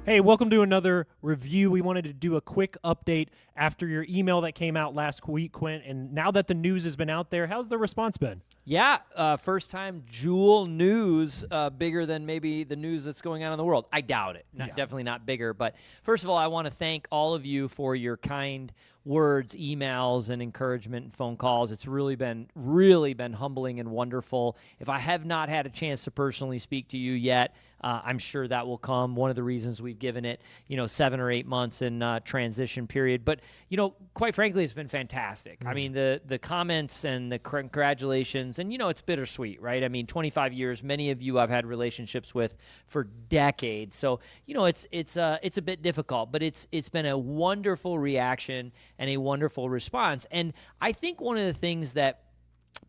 Hey, welcome to another review. We wanted to do a quick update after your email that came out last week, Quint. And now that the news has been out there, how's the response been? Yeah, first time Joule news bigger than maybe the news that's going on in the world. I doubt it. Definitely not bigger. But first of all, I want to thank all of you for your kind words, emails, and encouragement and phone calls. It's really been humbling and wonderful. If I have not had a chance to personally speak to you yet, I'm sure that will come. One of the reasons we've given it, 7 or 8 months in transition period. But, quite frankly, it's been fantastic. I mean, the comments and the congratulations, and, it's bittersweet, right? I mean, 25 years, many of you I've had relationships with for decades. So, it's a bit difficult, but it's been a wonderful reaction and a wonderful response. And I think one of the things that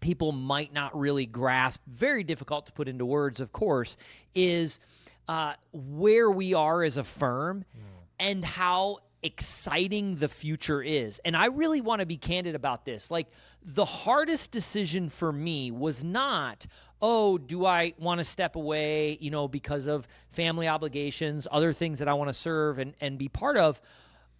people might not really grasp, very difficult to put into words, of course, is where we are as a firm and how exciting the future is. And I really want to be candid about this. Like, the hardest decision for me was not, do I want to step away, because of family obligations, other things that I want to serve and be part of,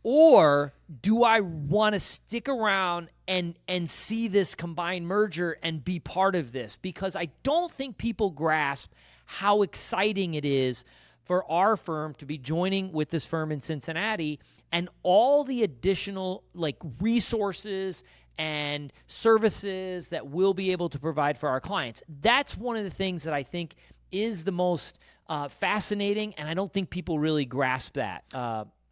or do I want to stick around and see this combined merger and be part of this? Because I don't think people grasp how exciting it is for our firm to be joining with this firm in Cincinnati and all the additional resources and services that we'll be able to provide for our clients. That's one of the things that I think is the most fascinating, and I don't think people really grasp that.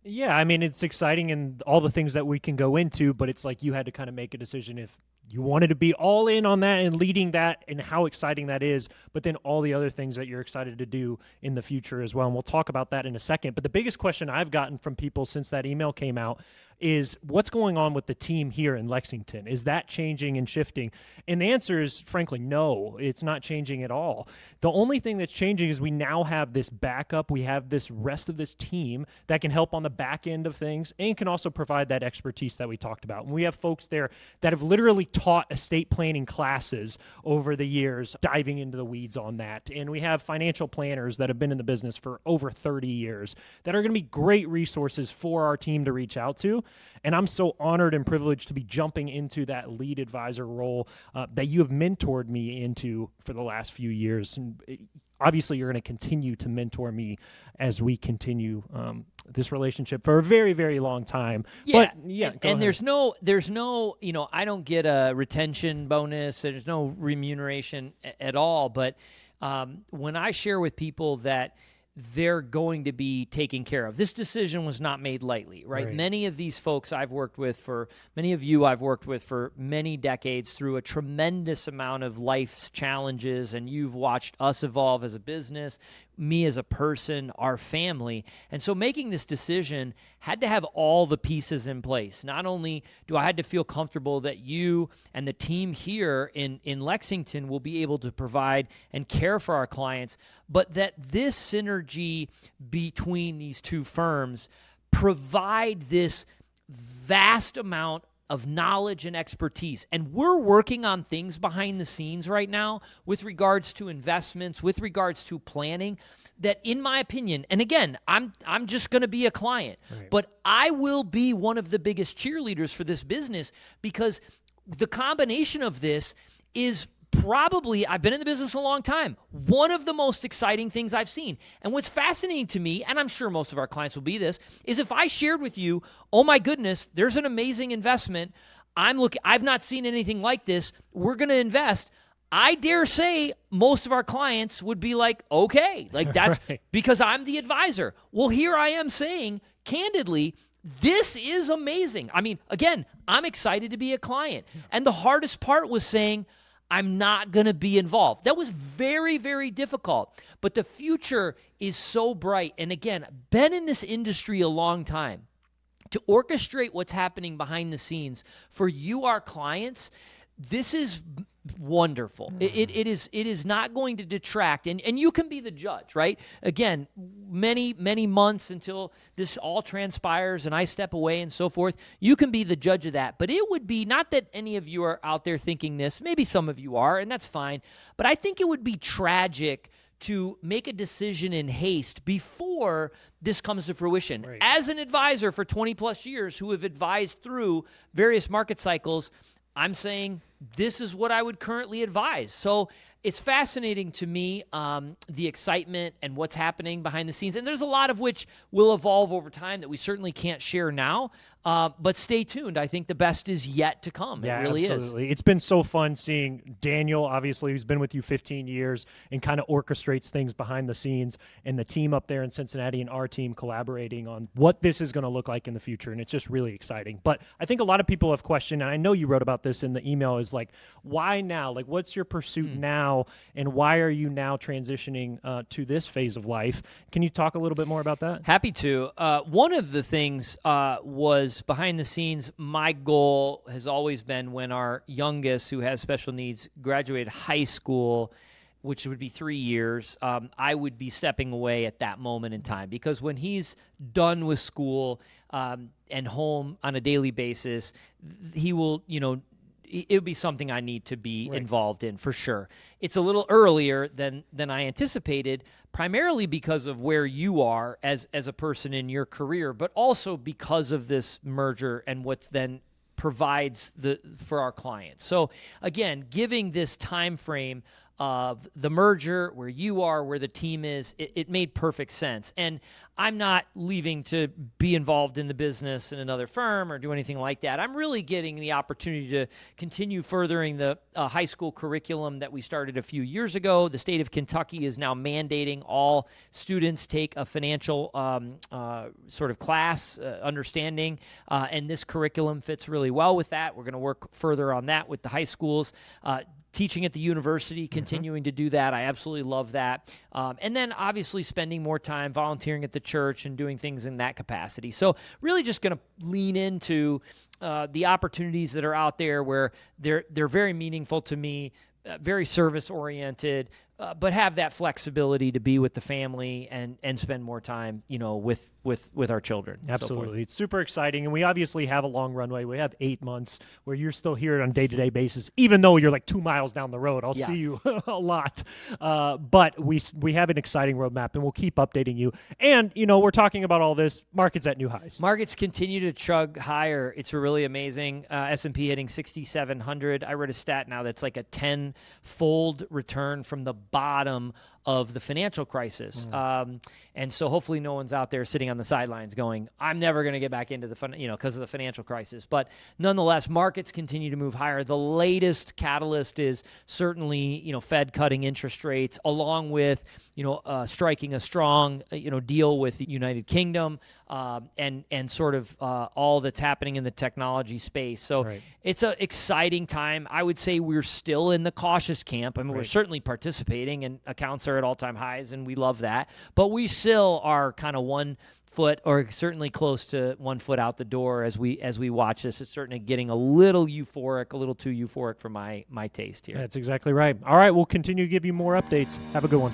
Yeah, I mean, it's exciting and all the things that we can go into, but it's like you had to kind of make a decision if you wanted to be all in on that and leading that and how exciting that is, but then all the other things that you're excited to do in the future as well. And we'll talk about that in a second. But the biggest question I've gotten from people since that email came out is what's going on with the team here in Lexington? Is that changing and shifting? And the answer is, frankly, no, it's not changing at all. The only thing that's changing is we now have this backup. We have this rest of this team that can help on the back end of things and can also provide that expertise that we talked about. And we have folks there that have literally taught estate planning classes over the years, diving into the weeds on that. And we have financial planners that have been in the business for over 30 years that are going to be great resources for our team to reach out to. And I'm so honored and privileged to be jumping into that lead advisor role that you have mentored me into for the last few years. And obviously, you're going to continue to mentor me as we continue this relationship for a very, very long time. Yeah, but, yeah. And there's no, I don't get a retention bonus. There's no remuneration at all. But when I share with people that they're going to be taken care of. This decision was not made lightly, right? Many of these folks I've worked with many of you I've worked with for many decades through a tremendous amount of life's challenges, and you've watched us evolve as a business, me as a person, our family. And so making this decision had to have all the pieces in place. Not only do I had to feel comfortable that you and the team here in Lexington will be able to provide and care for our clients, but that this synergy between these two firms provide this vast amount of knowledge and expertise. And we're working on things behind the scenes right now with regards to investments, with regards to planning, that in my opinion, and again, I'm just going to be a client, but I will be one of the biggest cheerleaders for this business, because the combination of this is probably, I've been in the business a long time, one of the most exciting things I've seen. And what's fascinating to me, and I'm sure most of our clients will be this, is if I shared with you, oh my goodness, there's an amazing investment, I've not seen anything like this, we're going to invest, I dare say most of our clients would be like, okay, like that's because I'm the advisor. Well, here I am saying, candidly, this is amazing. I mean, again, I'm excited to be a client. And the hardest part was saying, I'm not going to be involved. That was very, very difficult. But the future is so bright. And again, been in this industry a long time. To orchestrate what's happening behind the scenes for you, our clients, this is wonderful. It is not going to detract, and you can be the judge, right? Again, many months until this all transpires and I step away and so forth. You can be the judge of that, but it would be, not that any of you are out there thinking this, maybe some of you are, and that's fine, but I think it would be tragic to make a decision in haste before this comes to fruition. Right. As an advisor for 20 plus years who have advised through various market cycles, I'm saying this is what I would currently advise. So it's fascinating to me, the excitement and what's happening behind the scenes. And there's a lot of which will evolve over time that we certainly can't share now. But stay tuned. I think the best is yet to come. Yeah, it really absolutely. is. It's been so fun seeing Daniel, obviously, who's been with you 15 years and kind of orchestrates things behind the scenes, and the team up there in Cincinnati and our team collaborating on what this is going to look like in the future. And it's just really exciting. But I think a lot of people have questioned, and I know you wrote about this in the email, is like, why now? Like, what's your pursuit now? And why are you now transitioning to this phase of life? Can you talk a little bit more about that? Happy to. One of the things was behind the scenes, my goal has always been when our youngest, who has special needs, graduated high school, which would be 3 years, I would be stepping away at that moment in time. Because when he's done with school and home on a daily basis, he will, it would be something I need to be involved in for sure. It's a little earlier than I anticipated, primarily because of where you are as a person in your career, but also because of this merger and what's then provides for our clients. So again, giving this time frame of the merger, where you are, where the team is, it made perfect sense. And I'm not leaving to be involved in the business in another firm or do anything like that. I'm really getting the opportunity to continue furthering the high school curriculum that we started a few years ago. The state of Kentucky is now mandating all students take a financial sort of class, understanding, and this curriculum fits really well with that. We're going to work further on that with the high schools. Teaching at the university, continuing to do that. I absolutely love that. And then obviously spending more time volunteering at the church and doing things in that capacity. So really just going to lean into the opportunities that are out there where they're very meaningful to me, very service-oriented, but have that flexibility to be with the family and spend more time, with our children. Absolutely. It's super exciting. And we obviously have a long runway. We have 8 months where you're still here on a day-to-day basis, even though you're like 2 miles down the road. I'll see you a lot. But we have an exciting roadmap, and we'll keep updating you. And, we're talking about all this. Markets at new highs. Markets continue to chug higher. It's really amazing. S&P hitting 6,700. I read a stat now that's like a 10-fold return from the bottom of the financial crisis. And so hopefully no one's out there sitting on the sidelines going, I'm never going to get back into because of the financial crisis. But nonetheless, markets continue to move higher. The latest catalyst is certainly, Fed cutting interest rates, along with, striking a strong, deal with the United Kingdom, and sort of all that's happening in the technology space. So it's an exciting time. I would say we're still in the cautious camp. I mean, we're certainly participating, and accounts are at all-time highs, and we love that. But we still are kind of 1 foot, or certainly close to 1 foot out the door as we watch this. It's certainly getting a little euphoric, a little too euphoric for my taste here. That's exactly right. All right, we'll continue to give you more updates. Have a good one.